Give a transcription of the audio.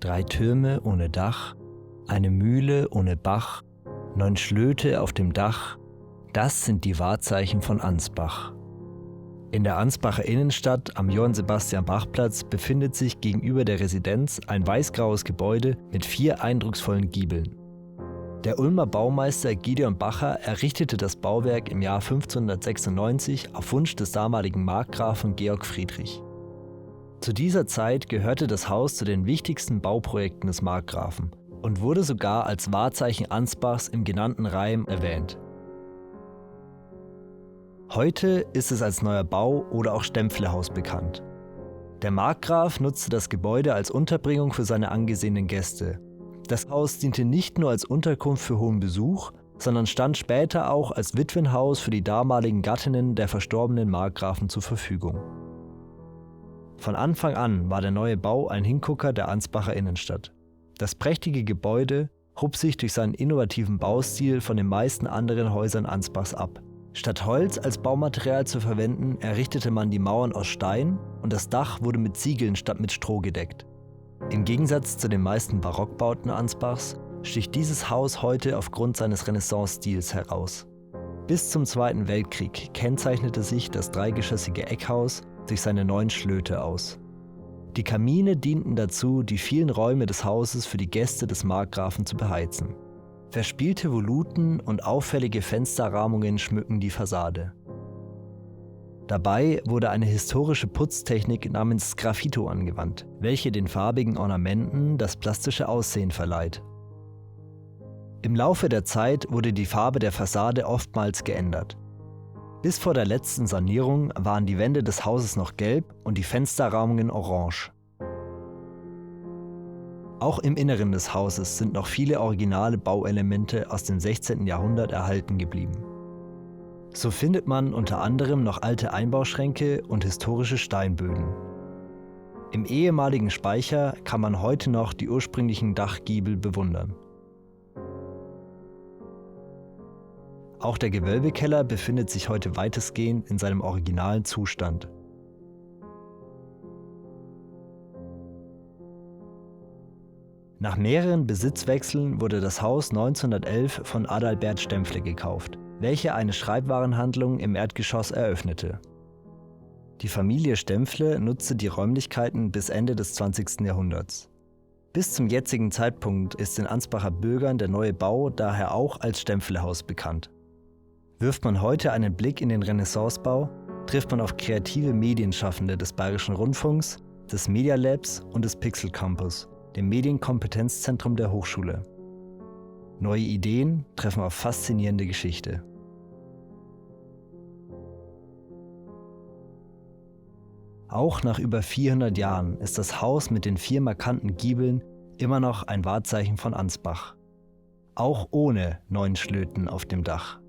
3 Türme ohne Dach, eine Mühle ohne Bach, 9 Schlöte auf dem Dach, das sind die Wahrzeichen von Ansbach. In der Ansbacher Innenstadt am Johann-Sebastian-Bach-Platz befindet sich gegenüber der Residenz ein weißgraues Gebäude mit 4 eindrucksvollen Giebeln. Der Ulmer Baumeister Gideon Bacher errichtete das Bauwerk im Jahr 1596 auf Wunsch des damaligen Markgrafen Georg Friedrich. Zu dieser Zeit gehörte das Haus zu den wichtigsten Bauprojekten des Markgrafen und wurde sogar als Wahrzeichen Ansbachs im genannten Reim erwähnt. Heute ist es als Neuer Bau oder auch Stempflehaus bekannt. Der Markgraf nutzte das Gebäude als Unterbringung für seine angesehenen Gäste. Das Haus diente nicht nur als Unterkunft für hohen Besuch, sondern stand später auch als Witwenhaus für die damaligen Gattinnen der verstorbenen Markgrafen zur Verfügung. Von Anfang an war der neue Bau ein Hingucker der Ansbacher Innenstadt. Das prächtige Gebäude hob sich durch seinen innovativen Baustil von den meisten anderen Häusern Ansbachs ab. Statt Holz als Baumaterial zu verwenden, errichtete man die Mauern aus Stein und das Dach wurde mit Ziegeln statt mit Stroh gedeckt. Im Gegensatz zu den meisten Barockbauten Ansbachs sticht dieses Haus heute aufgrund seines Renaissance-Stils heraus. Bis zum Zweiten Weltkrieg kennzeichnete sich das dreigeschossige Eckhaus durch seine 9 Schlöte aus. Die Kamine dienten dazu, die vielen Räume des Hauses für die Gäste des Markgrafen zu beheizen. Verspielte Voluten und auffällige Fensterrahmungen schmücken die Fassade. Dabei wurde eine historische Putztechnik namens Graffito angewandt, welche den farbigen Ornamenten das plastische Aussehen verleiht. Im Laufe der Zeit wurde die Farbe der Fassade oftmals geändert. Bis vor der letzten Sanierung waren die Wände des Hauses noch gelb und die Fensterrahmungen orange. Auch im Inneren des Hauses sind noch viele originale Bauelemente aus dem 16. Jahrhundert erhalten geblieben. So findet man unter anderem noch alte Einbauschränke und historische Steinböden. Im ehemaligen Speicher kann man heute noch die ursprünglichen Dachgiebel bewundern. Auch der Gewölbekeller befindet sich heute weitestgehend in seinem originalen Zustand. Nach mehreren Besitzwechseln wurde das Haus 1911 von Adalbert Stempfle gekauft, welcher eine Schreibwarenhandlung im Erdgeschoss eröffnete. Die Familie Stempfle nutzte die Räumlichkeiten bis Ende des 20. Jahrhunderts. Bis zum jetzigen Zeitpunkt ist den Ansbacher Bürgern der neue Bau daher auch als Stempflehaus bekannt. Wirft man heute einen Blick in den Renaissancebau, trifft man auf kreative Medienschaffende des Bayerischen Rundfunks, des Media Labs und des Pixel Campus, dem Medienkompetenzzentrum der Hochschule. Neue Ideen treffen auf faszinierende Geschichte. Auch nach über 400 Jahren ist das Haus mit den 4 markanten Giebeln immer noch ein Wahrzeichen von Ansbach. Auch ohne 9 Schlöten auf dem Dach.